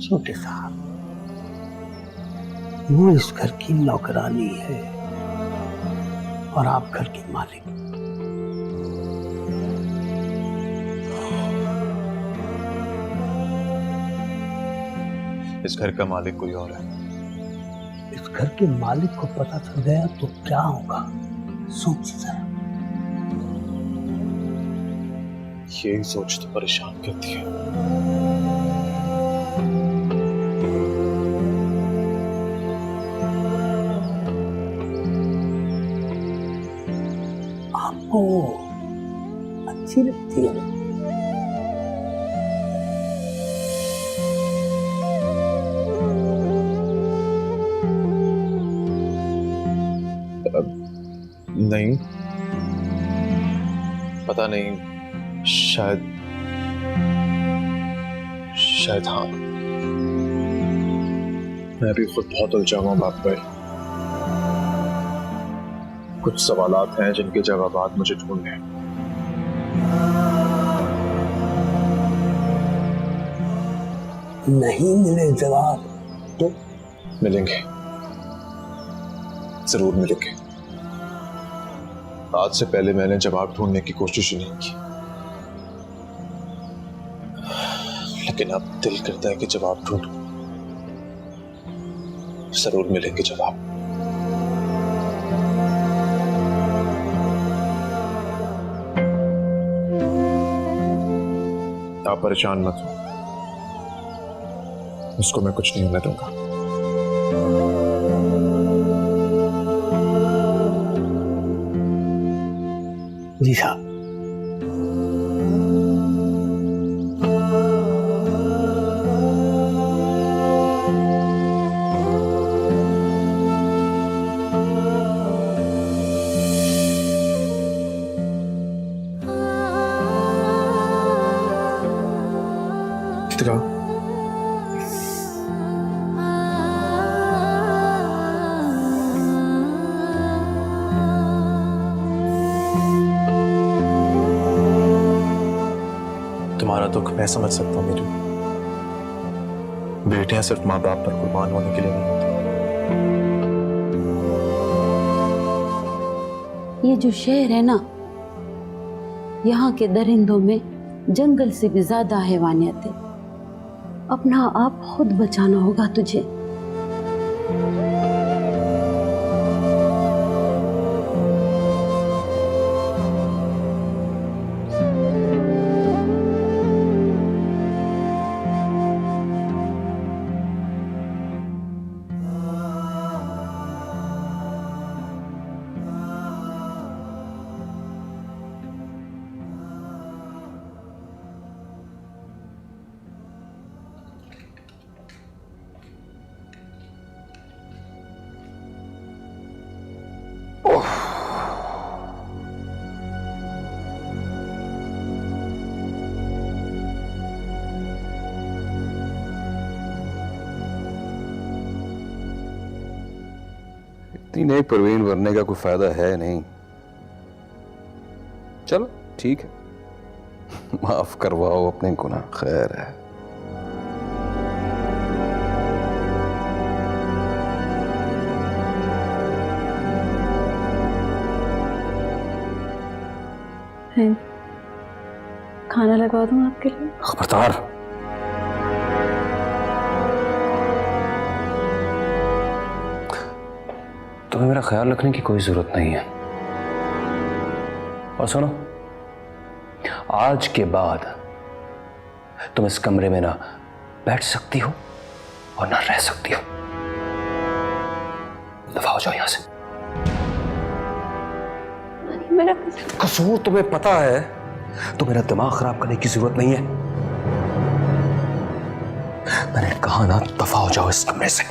छोटे साहब, वो इस घर की नौकरानी है और आप घर के मालिक। इस घर का मालिक कोई और है। इस घर के मालिक को पता चल गया तो क्या होगा, सोच जरा। यही सोच तो परेशान करती है। आपको अच्छी लगती है? नहीं, पता नहीं, शायद हाँ। मैं भी खुद बहुत उलझा हुआ बात पर। कुछ सवालात हैं जिनके जवाब मुझे ढूंढने हैं। नहीं मिले जवाब तो मिलेंगे, जरूर मिलेंगे। आज से पहले मैंने जवाब ढूंढने की कोशिश ही नहीं की, लेकिन अब दिल करता है कि जवाब ढूंढूं। जरूर मिलेंगे जवाब। आप परेशान मत हो, उसको मैं कुछ नहीं होने दूंगा। जी साहब। इकरा, तुम्हारा दुख मैं समझ सकता हूँ मेरी। बेटियां सिर्फ माँ बाप पर कुर्बान होने के लिए नहीं होती। ये जो शहर है ना, यहाँ के दरिंदों में जंगल से भी ज्यादा हैवानियत है। अपना आप खुद बचाना होगा तुझे। इतनी नई प्रवीण बनने का कोई फायदा है नहीं। चलो ठीक है, माफ करवाओ अपने गुनाह, खैर है। खाना लगवा दूं आपके लिए? खबरदार। तुम्हें मेरा ख्याल रखने की कोई जरूरत नहीं है। और सुनो, आज के बाद तुम इस कमरे में ना बैठ सकती हो और ना रह सकती हो। दफा हो जाओ यहां से। मेरा कसूर तुम्हें पता है, तो मेरा दिमाग खराब करने की जरूरत नहीं है। मैंने कहा ना, दफा हो जाओ इस कमरे से।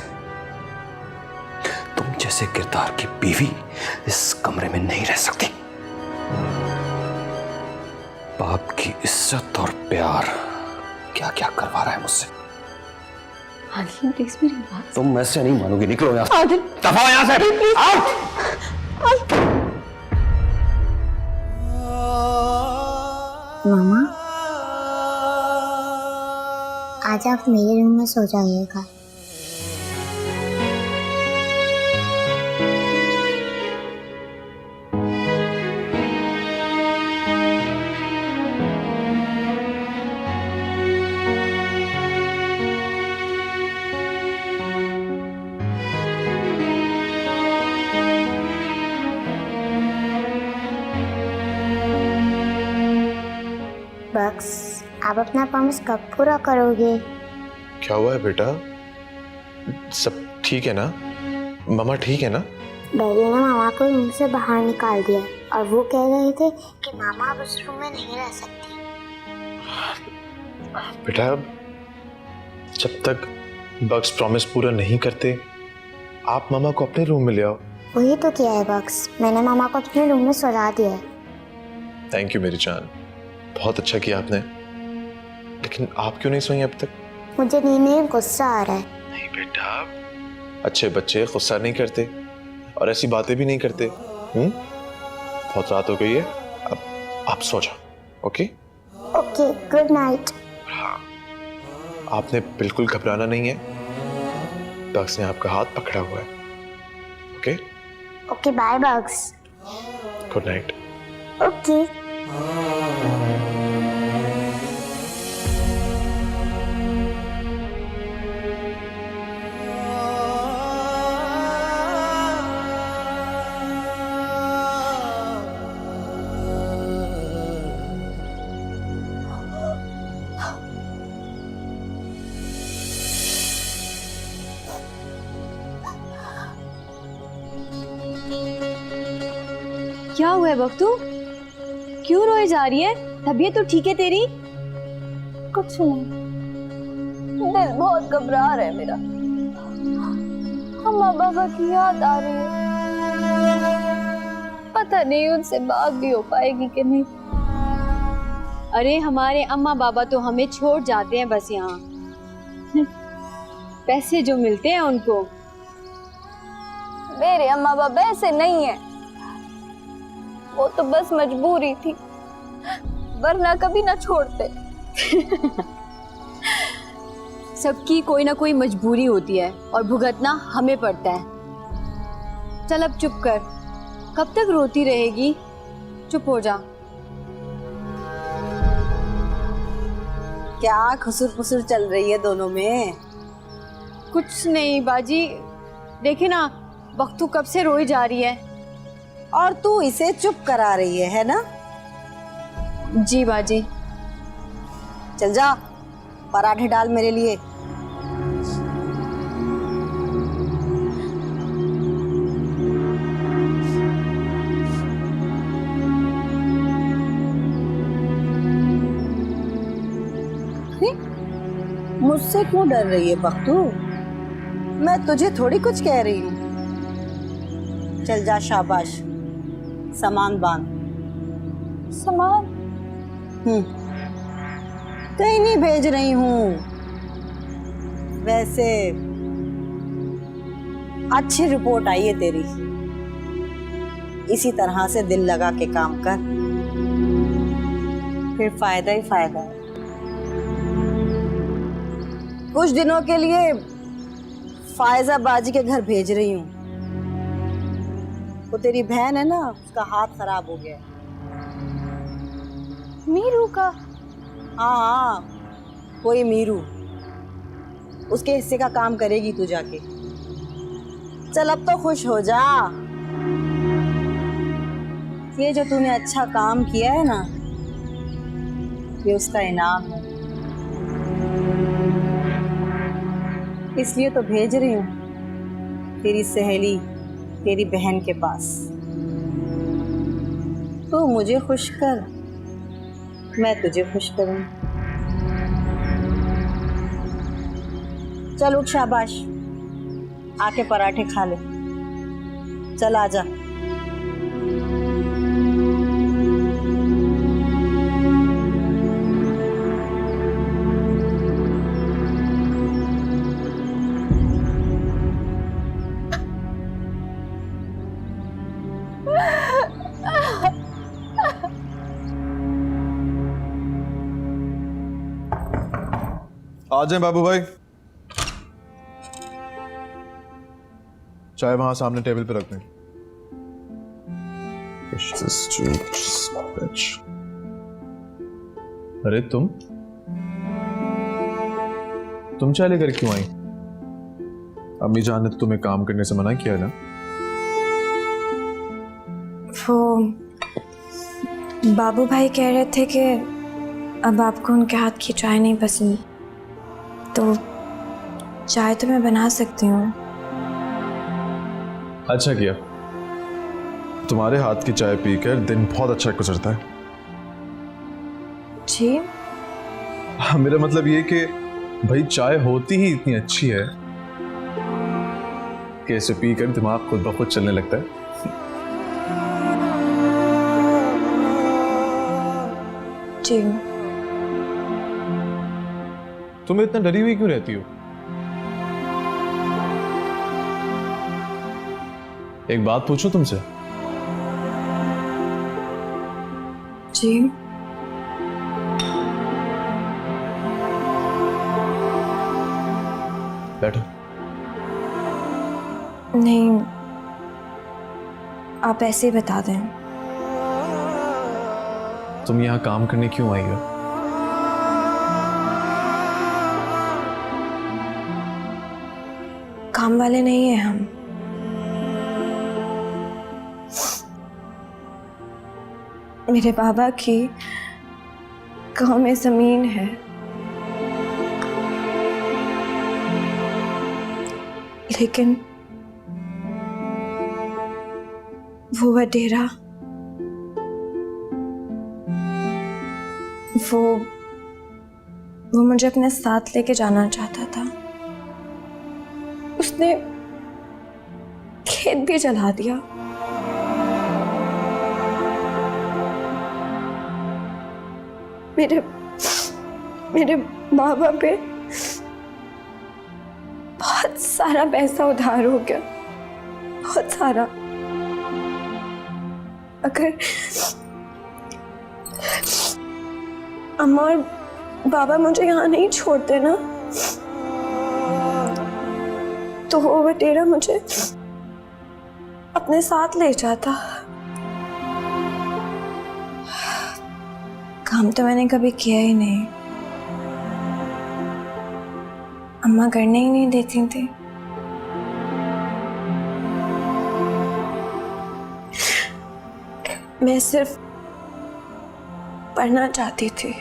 तुम जैसे किरदार की बीवी इस कमरे में नहीं रह सकती। बाप की इज्जत और प्यार क्या क्या करवा रहा है मुझसे। आदिल प्लीज मेरी बात। तुम ऐसे नहीं मानोगी, निकलो यहां से। आदिल दफा हो यहां से। आओ। मामा आज आप मेरे रूम में सो जाइएगा। बक्स, आप अपना प्रॉमिस कब पूरा करोगे? क्या हुआ है बेटा? सब ठीक है ना? मामा ठीक है ना? डैडी ने मामा को रूम से बाहर निकाल दिया और वो कह रहे थे कि मामा अब उस रूम में नहीं रह सकती। बेटा जब तक बक्स प्रॉमिस पूरा नहीं करते आप मामा को अपने रूम में ले आओ। वही तो किया है बक्स, मैंने मामा को अपने रूम में सुला दिया है। थैंक यू मेरी जान, बहुत अच्छा किया आपने। लेकिन आप क्यों नहीं सोई अब तक? मुझे नींद में गुस्सा आ रहा है। नहीं बेटा, अच्छे बच्चे गुस्सा नहीं करते और ऐसी बातें भी नहीं करते। बहुत रात हो गई है, अब आप सो जाओ। Okay okay, good night. हाँ, आपने बिल्कुल घबराना नहीं है। बक्स ने आपका हाथ पकड़ा हुआ है। Okay okay, bye bucks. Good night. Okay. क्या हुआ है बख्तू? क्यों रोए जा रही है? तबीयत तो ठीक है तेरी? कुछ नहीं, दिल बहुत घबरा रहा है मेरा। अम्मा बाबा की याद आ रही है, पता नहीं उनसे बात भी हो पाएगी कि नहीं। अरे हमारे अम्मा बाबा तो हमें छोड़ जाते हैं बस यहाँ। पैसे जो मिलते हैं उनको। मेरे अम्मा बाबा ऐसे नहीं है, वो तो बस मजबूरी थी, वरना कभी ना छोड़ते। सबकी कोई ना कोई मजबूरी होती है और भुगतना हमें पड़ता है। चल अब चुप कर, कब तक रोती रहेगी? चुप हो जा। क्या खुसुर फुसुर चल रही है दोनों में? कुछ नहीं बाजी, देखे ना बख्तू कब से रोई जा रही है। और तू इसे चुप करा रही है ना? जी बाजी। चल जा, पराठे डाल मेरे लिए। मुझसे क्यों डर रही है बख्तू? मैं तुझे थोड़ी कुछ कह रही हूँ। चल जा, शाबाश। सामान बांध। सामान? कहीं नहीं भेज रही हूँ, वैसे अच्छी रिपोर्ट आई है तेरी। इसी तरह से दिल लगा के काम कर, फिर फायदा ही फायदा है। कुछ दिनों के लिए फायजा बाजी के घर भेज रही हूँ। वो तेरी बहन है ना, उसका हाथ खराब हो गया। मीरू का? हाँ, कोई मीरू उसके हिस्से का काम करेगी तू जाके। चल अब तो खुश हो जा। ये जो तूने अच्छा काम किया है ना, ये उसका इनाम है। इसलिए तो भेज रही हूँ तेरी सहेली, तेरी बहन के पास। तू मुझे खुश कर, मैं तुझे खुश करूँ। चल उठ, शाबाश, आके पराठे खा ले। चल आजा। आ जाए बाबू भाई। चाय वहां सामने टेबल पे रख दें। अरे तुम चाय लेकर क्यों आई? अम्मी जान ने तो तुम्हें काम करने से मना किया ना? वो बाबू भाई कह रहे थे कि अब आपको उनके हाथ की चाय नहीं पसंद, तो चाय तो मैं बना सकती हूँ। अच्छा किया, तुम्हारे हाथ की चाय पीकर दिन बहुत अच्छा गुजरता है। जी? मेरा मतलब ये कि भाई चाय होती ही इतनी अच्छी है कि इसे पीकर दिमाग खुद ब खुद चलने लगता है। जी। तुम इतना डरी हुई क्यों रहती हो? एक बात पूछूं तुमसे? जी। बैठो। नहीं, आप ऐसे ही बता दें। तुम यहाँ काम करने क्यों आई हो? काम वाले नहीं हैं हम। मेरे बाबा की गांव में जमीन है, लेकिन वो वडेरा, वो मुझे अपने साथ लेके जाना चाहता था। उसने खेत भी जला दिया। मेरे बाबा पे बहुत सारा पैसा उधार हो गया, बहुत सारा। अगर अम्मा और बाबा मुझे यहाँ नहीं छोड़ते ना, तो वो बटेरा मुझे अपने साथ ले जाता। काम तो मैंने कभी किया ही नहीं, अम्मा करने ही नहीं देती थी। मैं सिर्फ पढ़ना चाहती थी।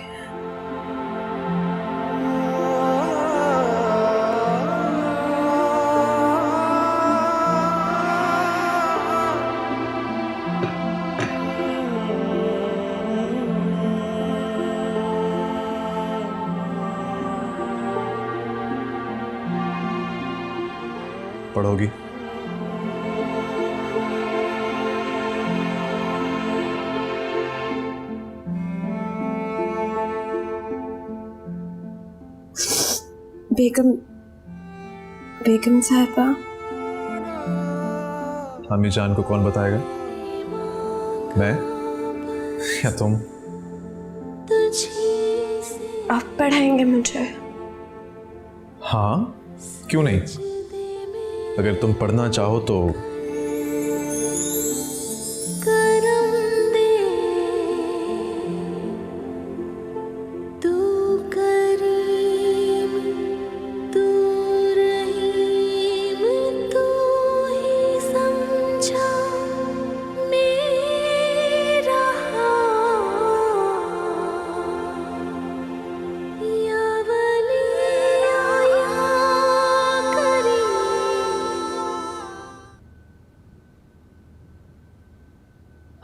पढ़ोगी? बेगम साहिबा। अम्मी जान को कौन बताएगा? मैं या तुम? आप पढ़ाएंगे मुझे? हाँ, क्यों नहीं? अगर तुम पढ़ना चाहो तो।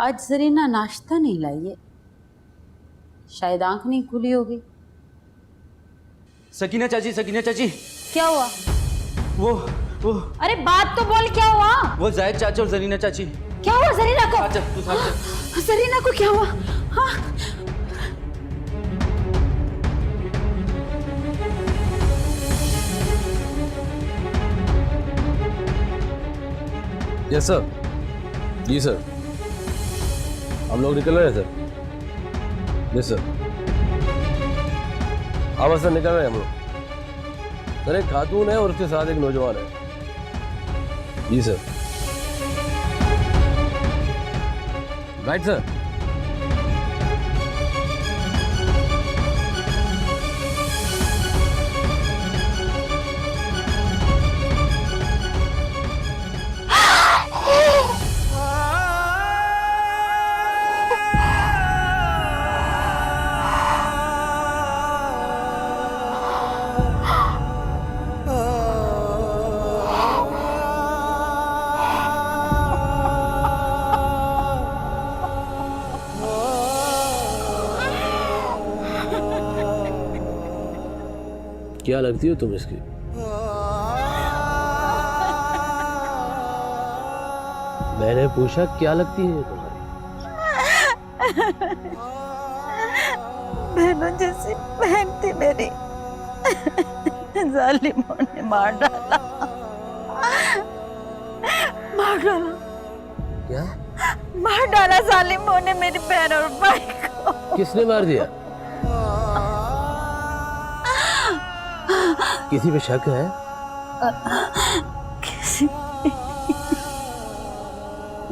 आज जरीना नाश्ता नहीं लाई है, शायद आंख नहीं खुली होगी। सकीना चाची, सकीना चाची। क्या हुआ? वो अरे बात तो बोल, क्या हुआ? वो जायद चाचा और जरीना चाची। क्या हुआ जरीना को? अच्छा, तू साथ चल। जरीना को क्या हुआ? हाँ? Yes sir. जी सर, हम लोग निकल रहे हैं सर। Yes sir. हाँ बस सर, निकल रहे हैं हम लोग। सर एक खातून है और उसके साथ एक नौजवान है। जी सर। Right sir. क्या लगती हो तुम इसकी? मैंने पूछा क्या लगती है तुम्हारी? बहनों जैसी बहन थी मेरी, जालिमों ने मार डाला। क्या मार डाला जालिमों ने मेरी बहन और भाई को। किसने मार दिया? किसी पे शक है? किसी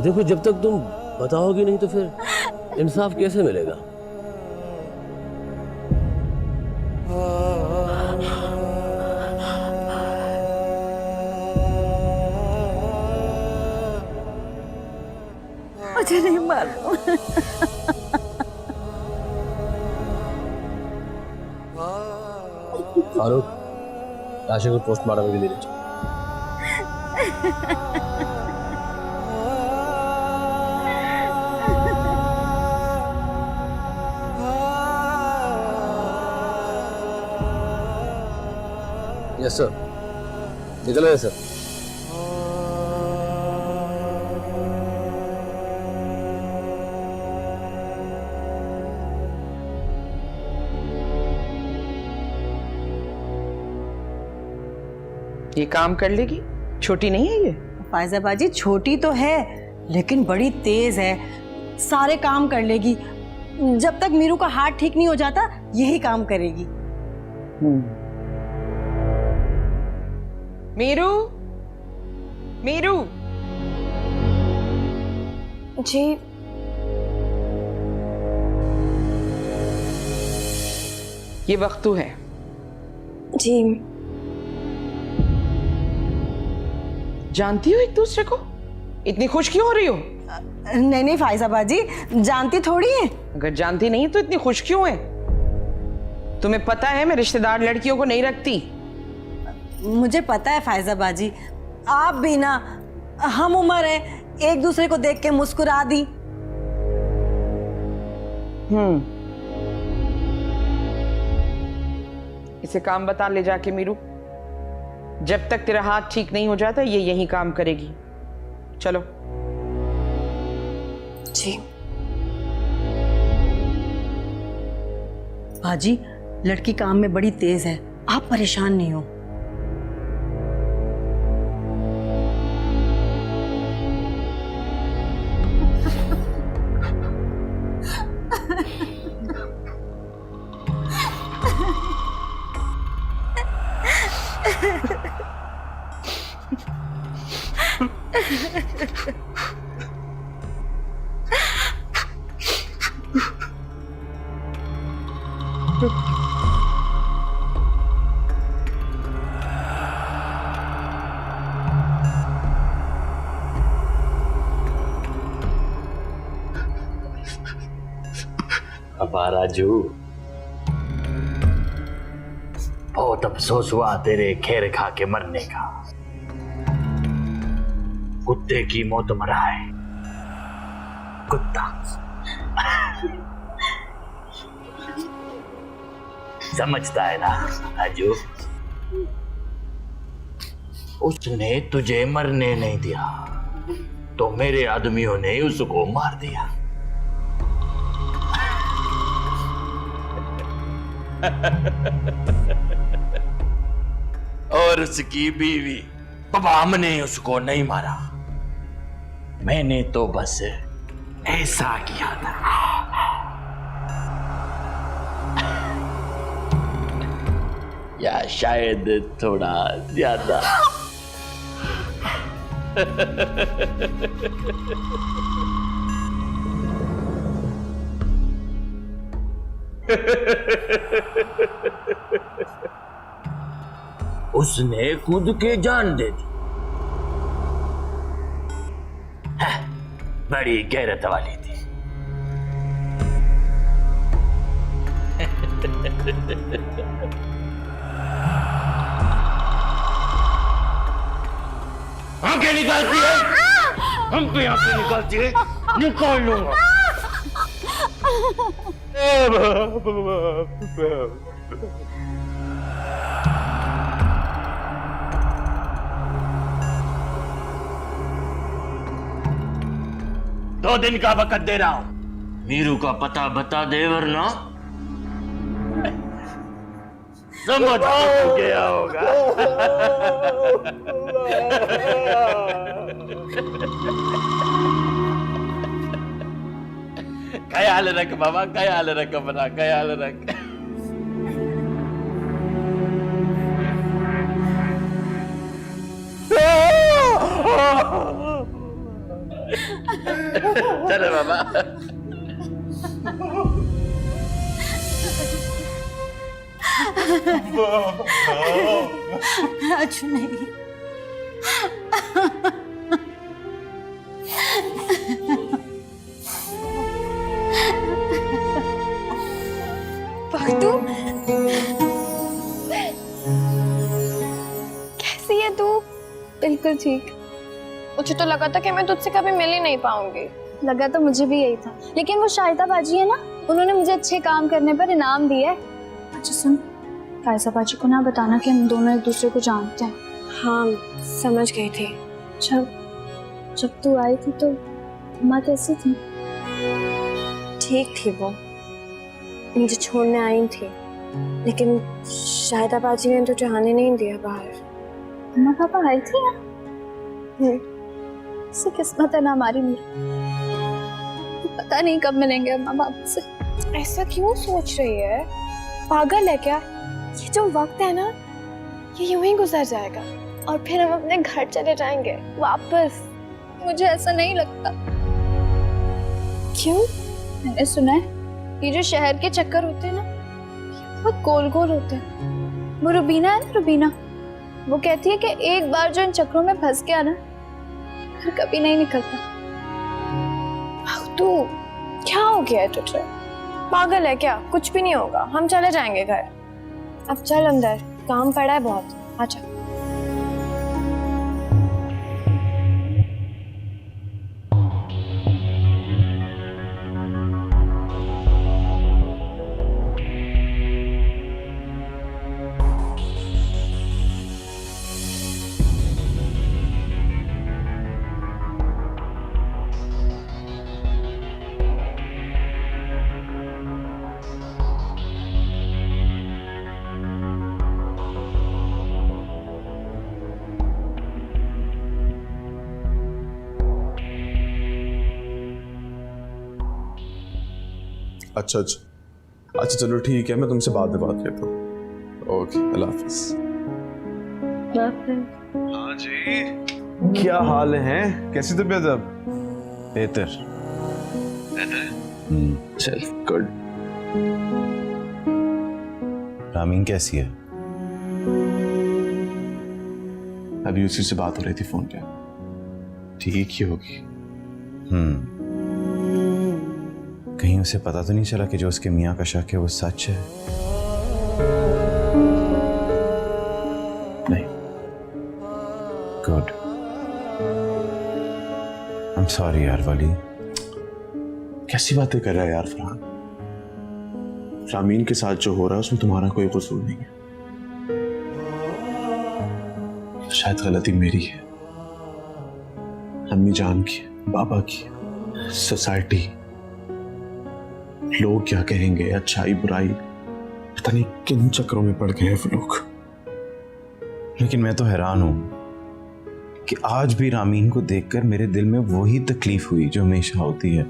देखो जब तक तुम बताओगी नहीं तो फिर इंसाफ कैसे मिलेगा? मुझे नहीं मालूम। फारूक, लाशों को पोस्टमार्टम के लिए ले जाओ। Yes sir. निकल आए सर। ये काम कर लेगी, छोटी नहीं है ये। फायजा बाजी छोटी तो है लेकिन बड़ी तेज है, सारे काम कर लेगी। जब तक मीरू का हाथ ठीक नहीं हो जाता यही काम करेगी। मीरू, मीरू। जी ये वक्तू है। जी जानती हो एक दूसरे को? इतनी खुश क्यों हो रही हो? नहीं नहीं फायजा बाजी, जानती थोड़ी है। अगर जानती नहीं तो इतनी खुश क्यों है? तुम्हें पता है मैं रिश्तेदार लड़कियों को नहीं रखती। मुझे पता है फायजा बाजी, आप भी ना हम उम्र है, एक दूसरे को देख के मुस्कुरा दी। इसे काम बता ले जाके मीरू। जब तक तेरा हाथ ठीक नहीं हो जाता ये यही काम करेगी। चलो। जी बाजी, लड़की काम में बड़ी तेज है, आप परेशान नहीं हो। अबा राजू, बहुत अफसोस हुआ तेरे खेर खा के मरने का। कुत्ते की मौत मरा है कुत्ता। समझता है ना राजू? उसने तुझे मरने नहीं दिया तो मेरे आदमियों ने उसको मार दिया। और उसकी बीवी बबाम ने उसको नहीं मारा, मैंने तो बस ऐसा किया था। या शायद थोड़ा ज्यादा। उसने खुद के जान दे दी। बड़ी गैरत वाली थी। आंखें निकालती है, हमको आंखें निकालती है, निकाल लूंगा। दो दिन का वक्त दे रहा हूं, मीरू का पता बता दे वरना समझ हो गया होगा। ख्याल रख बाबा, ख्याल रख अपना, ख्याल रख। चलो बाबा। राजू नहीं। तू कैसी है तू? बिल्कुल ठीक। मुझे तो लगा था कि मैं तुझसे कभी मिल ही नहीं पाऊंगी। लगा तो मुझे भी यही था, लेकिन वो शाहिदा बाजी है ना, उन्होंने मुझे अच्छे काम करने पर इनाम दिया है। अच्छा सुन, फायजा बाजी को ना बताना कि हम दोनों एक दूसरे को जानते हैं। हाँ समझ गई थी। जब तू आई थी तो माँ कैसी थी? ठीक थी वो, मुझे छोड़ने आई थी, लेकिन शाहिदा बाजी ने तुझे आने नहीं दिया बाहर। अम्मा पापा आए थे यहाँ? से किस्मत है ना हमारी मेरी, पता नहीं कब मिलेंगे अम्मा बाप से। ऐसा क्यों सोच रही है? पागल है क्या? ये जो वक्त है ना, ये यूं ही गुजर जाएगा और फिर हम अपने घर चले जाएंगे वापस। मुझे ऐसा नहीं लगता। क्यों? मैंने सुना है ये जो शहर के चक्कर होते हैं ना, ये बहुत गोल गोल होते हैं। वो रुबीना है ना, रुबीना, वो कहती है कि एक बार जो इन चक्रों में फंस गया ना, फिर कभी नहीं निकलता। तू क्या हो गया है तुझे? पागल है क्या? कुछ भी नहीं होगा, हम चले जाएंगे घर। अब चल अंदर, काम पड़ा है बहुत। अच्छा अच्छा चलो ठीक है, मैं तुमसे बाद में बात करता हूँ। ओके, अल्लाह हाफिज। हाँ जी, क्या हाल है? कैसी तबीयत अब? बेहतर। चल गुड। रामीन कैसी है? अभी उसी से बात हो रही थी फोन पे, ठीक ही होगी। कहीं उसे पता तो नहीं चला कि जो उसके मियाँ का शक है वो सच है? नहीं। गुड। आई एम सॉरी यार वली। कैसी बातें कर रहा है यार फरहान? रामीन के साथ जो हो रहा है उसमें तुम्हारा कोई कसूर नहीं है। शायद गलती मेरी है, अम्मी जान की, बाबा की, सोसाइटी, लोग क्या कहेंगे, अच्छाई बुराई, पता नहीं किन चक्रों में पड़ गए हैं वो लोग। लेकिन मैं तो हैरान हूं कि आज भी रामीन को देखकर मेरे दिल में वही तकलीफ हुई जो हमेशा होती है।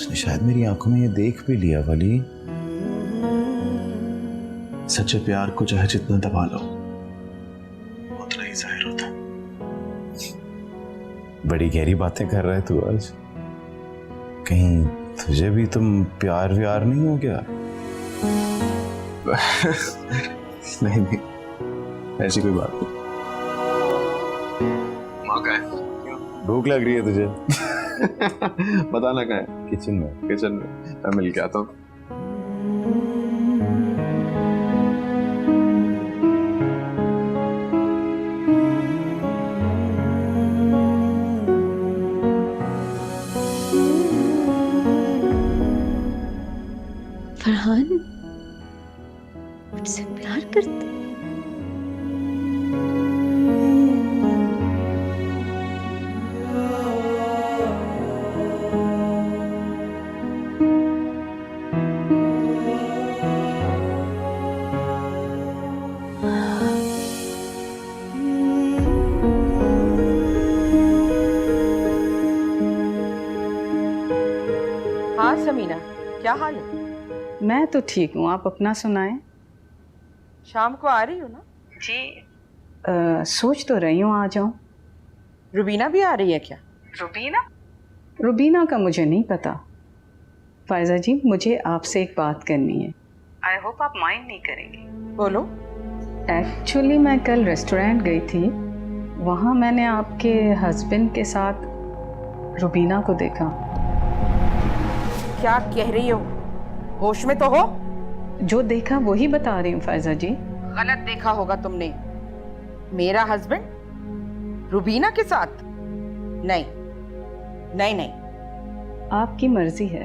उसने शायद मेरी आंखों में ये देख भी लिया वली। सच्चे प्यार को चाहे जितना दबा लो उतना ही जाहिर होता है। बड़ी गहरी बातें कर रहा है तू आज। कहीं तुझे भी तुम प्यार व्यार नहीं हो गया? नहीं नहीं, ऐसी कोई बात नहीं। माँ का है? भूख लग रही है तुझे? बताना कहाँ है? किचन में मैं मिल के आता हूँ। फरहान मुझसे प्यार करता? हाँ समीना, क्या हाल है? मैं तो ठीक हूँ, आप अपना सुनाएं। शाम को आ रही हो ना? जी सोच तो रही हूँ आ जाऊँ। रुबीना भी आ रही है क्या? रुबीना का मुझे नहीं पता। फायजा जी, मुझे आपसे एक बात करनी है। आई होप आप माइंड नहीं करेंगे। बोलो। एक्चुअली मैं कल रेस्टोरेंट गई थी, वहाँ मैंने आपके हस्बैंड के साथ रुबीना को देखा। क्या कह रही हो? होश में तो हो? जो देखा वही बता रही हूँ फायजा जी। गलत देखा होगा तुमने। मेरा हस्बैंड रुबीना के साथ? नहीं नहीं नहीं। आपकी मर्जी है,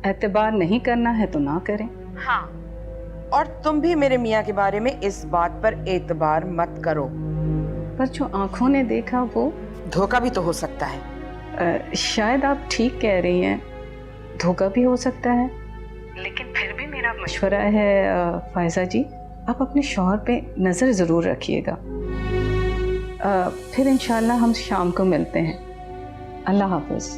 एतबार नहीं करना है तो ना करें। हाँ, और तुम भी मेरे मियाँ के बारे में इस बात पर एतबार मत करो। पर जो आंखों ने देखा वो धोखा भी तो हो सकता है। शायद आप ठीक कह रही हैं, धोखा भी हो सकता है, लेकिन फिर भी मेरा मशवरा है फायजा जी, आप अपने शौहर पे नज़र ज़रूर रखिएगा। फिर इंशाल्लाह हम शाम को मिलते हैं। अल्लाह हाफ़िज़।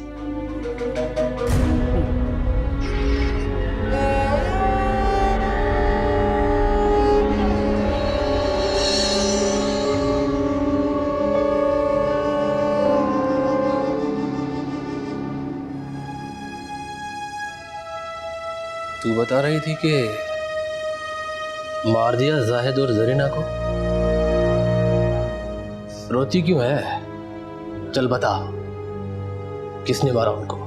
तू बता रही थी कि मार दिया जाहिद और जरीना को। रोती क्यों है? चल बता, किसने मारा उनको?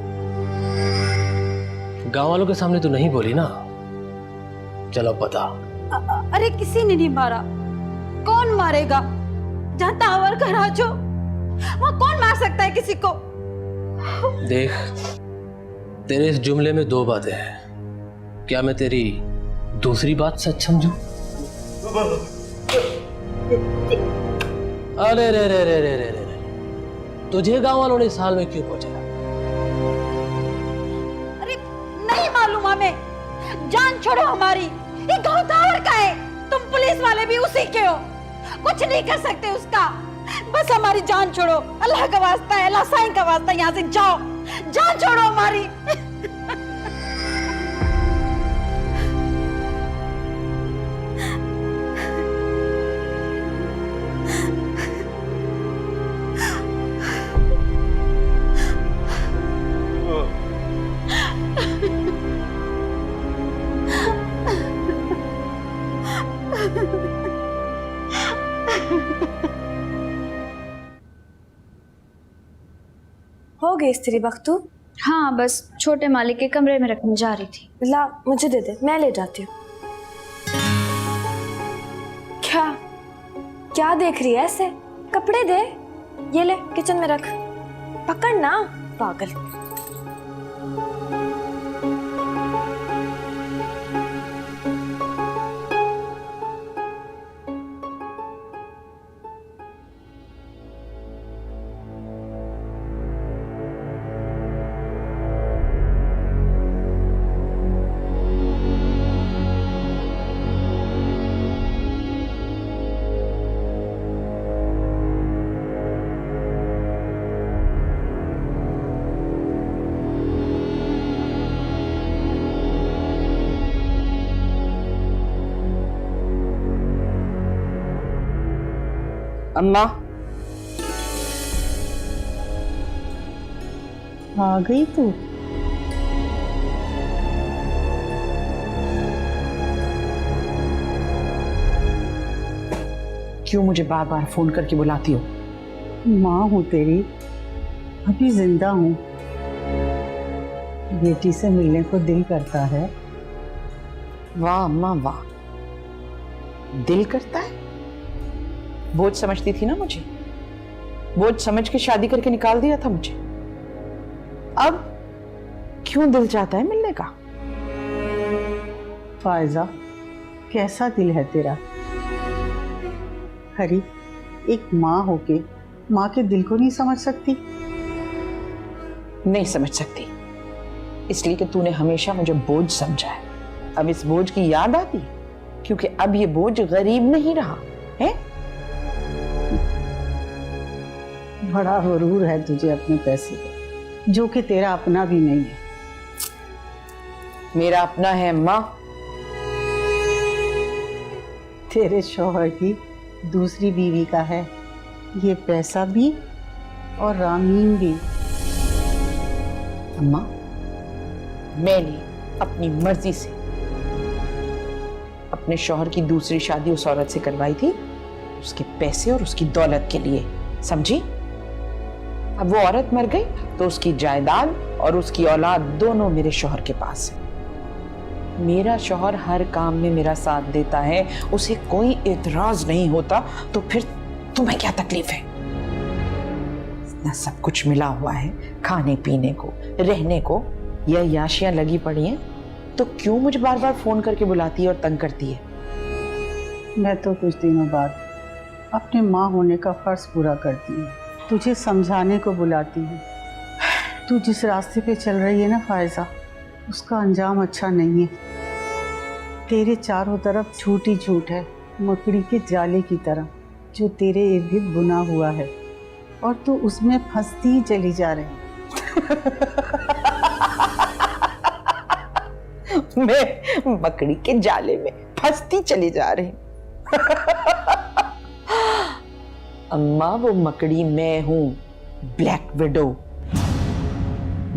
गांव वालों के सामने तो नहीं बोली ना? चलो बता। अरे किसी ने नहीं मारा। कौन मारेगा? जहाँ टावर का राज हो वहाँ कौन मार सकता है किसी को? देख, तेरे इस जुमले में दो बातें हैं। क्या मैं तेरी दूसरी बात सच समझूं? अरे रे रे रे रे रे रे, तुझे गांव वालों ने इस हाल में क्यों पहुंचाया? अरे नहीं मालूम हमें। जान छोड़ो हमारी। ये गाँव टावर का है, तुम पुलिस वाले भी उसी के हो, कुछ नहीं कर सकते उसका। बस हमारी जान छोड़ो, अल्लाह का वास्ता है, अल्लाह साईं का वास्ता, यहाँ से जाओ। जान छोड़ो हमारी। हो गई स्त्री बख्तू? हाँ, बस छोटे मालिक के कमरे में रखने जा रही थी। ला मुझे दे दे, मैं ले जाती हूँ। क्या क्या देख रही है ऐसे? कपड़े दे। ये ले, किचन में रख। पकड़ ना, पागल। अम्मा आ गई तू? क्यों मुझे बार बार फोन करके बुलाती हो? माँ हूँ तेरी, अभी जिंदा हूँ। बेटी से मिलने को दिल करता है। वाह अम्मा वाह, दिल करता है? बोझ समझती थी ना मुझे, बोझ समझ के शादी करके निकाल दिया था मुझे। अब क्यों दिल चाहता है मिलने का? फायजा, कैसा दिल है तेरा? हरी, एक माँ होके माँ के दिल को नहीं समझ सकती? नहीं समझ सकती, इसलिए कि तूने हमेशा मुझे बोझ समझा है। अब इस बोझ की याद आती, क्योंकि अब ये बोझ गरीब नहीं रहा है। बड़ा गुरूर है तुझे अपने पैसे पे, जो कि तेरा अपना भी नहीं है। मेरा अपना है अम्मा। तेरे शौहर की दूसरी बीवी का है ये पैसा भी और रामीन भी। अम्मा, मैंने अपनी मर्जी से अपने शौहर की दूसरी शादी उस औरत से करवाई थी, उसके पैसे और उसकी दौलत के लिए, समझी? अब वो औरत मर गई तो उसकी जायदाद और उसकी औलाद दोनों मेरे शौहर के पास है। मेरा शौहर हर काम में मेरा साथ देता है, उसे कोई एतराज नहीं होता, तो फिर तुम्हें क्या तकलीफ है? इतना सब कुछ मिला हुआ है, खाने पीने को, रहने को, यह याशियां लगी पड़ी हैं, तो क्यों मुझे बार बार फोन करके बुलाती है और तंग करती है? मैं तो कुछ दिनों बाद अपने माँ होने का फर्ज पूरा करती हूँ, तुझे समझाने को बुलाती हूँ। तू जिस रास्ते पे चल रही है ना फायजा, उसका अंजाम अच्छा नहीं है। तेरे चारों तरफ झूठ ही झूठ है, मकड़ी के जाले की तरह, जो तेरे इर्द गिर्द बुना हुआ है, और तू उसमें फंसती ही चली जा रही। मैं मकड़ी के जाले में फंसती चली जा रही। अम्मा, वो मकड़ी मैं हूं, ब्लैक विडो।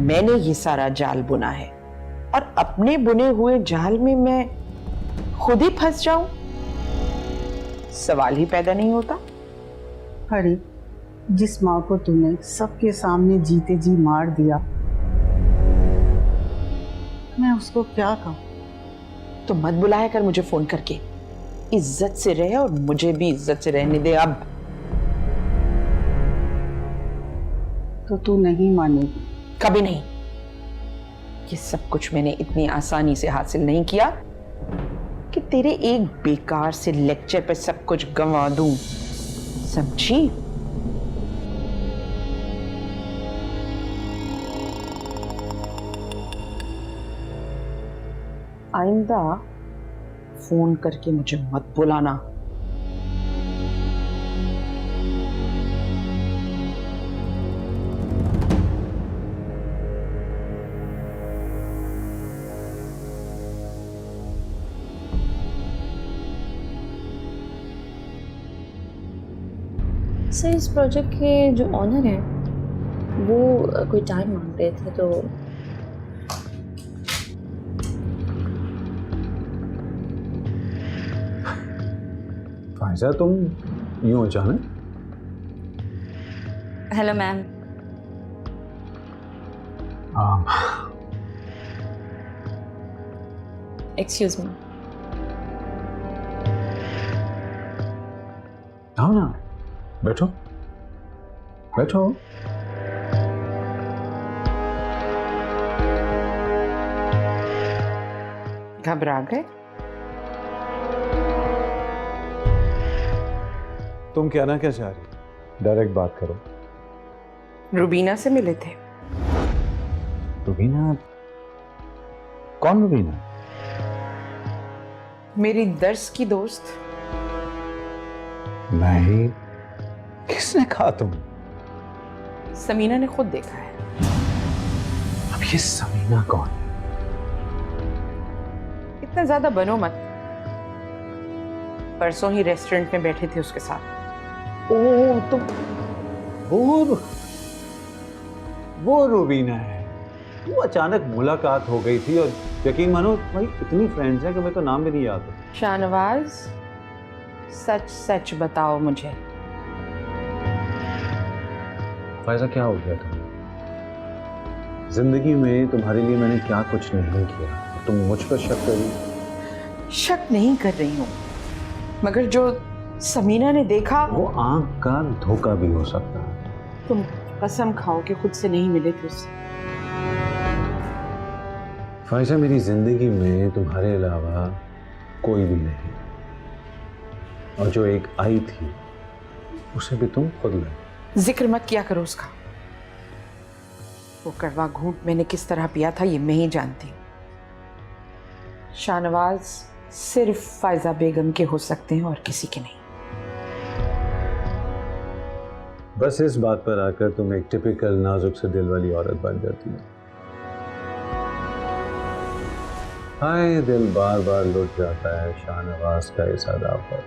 मैंने ये सारा जाल बुना है, और अपने बुने हुए जाल में मैं खुद ही फंस जाऊं, सवाल ही पैदा नहीं होता। हरी, जिस माँ को तूने सबके सामने जीते जी मार दिया, मैं उसको क्या कहूं? तो मत बुलाया कर मुझे फोन करके, इज्जत से रहे और मुझे भी इज्जत से रहने दे। अब तो तू नहीं मानेगी? कभी नहीं। ये सब कुछ मैंने इतनी आसानी से हासिल नहीं किया कि तेरे एक बेकार से लेक्चर पे सब कुछ गंवा दूं, समझी? आइंदा फोन करके मुझे मत बुलाना। सर, इस प्रोजेक्ट के जो ऑनर हैं वो कोई टाइम मांग रहे थे, तो फायजा, तुम यूं अचानक? Hello ma'am. Excuse me. आओ ना, बैठो बैठो। घबरा गए? तुम कहना क्या चाह रही? डायरेक्ट बात करो। रुबीना से मिले थे। रुबीना? कौन रुबीना? मेरी दर्स की दोस्त। नहीं, किसने कहा? तुम? समीना ने खुद देखा है। अब ये समीना कौन है? इतना ज्यादा बनो मत। परसों ही रेस्टोरेंट में बैठे थे उसके साथ, ओ तो वो रूबीना है। वो अचानक मुलाकात हो गई थी और यकीन मानो भाई इतनी फ्रेंड्स हैं कि मैं तो नाम भी नहीं याद है। शाहनवाज, सच सच बताओ मुझे, फायजा क्या हो गया था? जिंदगी में तुम्हारे लिए मैंने क्या कुछ नहीं किया, तुम मुझ पर शक करी? शक नहीं कर रही हूँ, मगर जो समीना ने देखा वो आंख का धोखा भी हो सकता है। तुम कसम खाओ कि खुद से नहीं मिले थे उससे। फायजा, मेरी जिंदगी में तुम्हारे अलावा कोई भी नहीं, और जो एक आई थी उसे भी तुम खुद ले। जिक्र मत किया करो उसका। वो कड़वा घूंट मैंने किस तरह पिया था ये मैं ही जानती हूँ। शाहनवाज सिर्फ फायजा बेगम के हो सकते हैं और किसी के नहीं। बस इस बात पर आकर तुम एक टिपिकल नाजुक से दिल वाली औरत बन जाती है। हाय, दिल बार बार लुट जाता है शाहनवाज का इस अदा पर।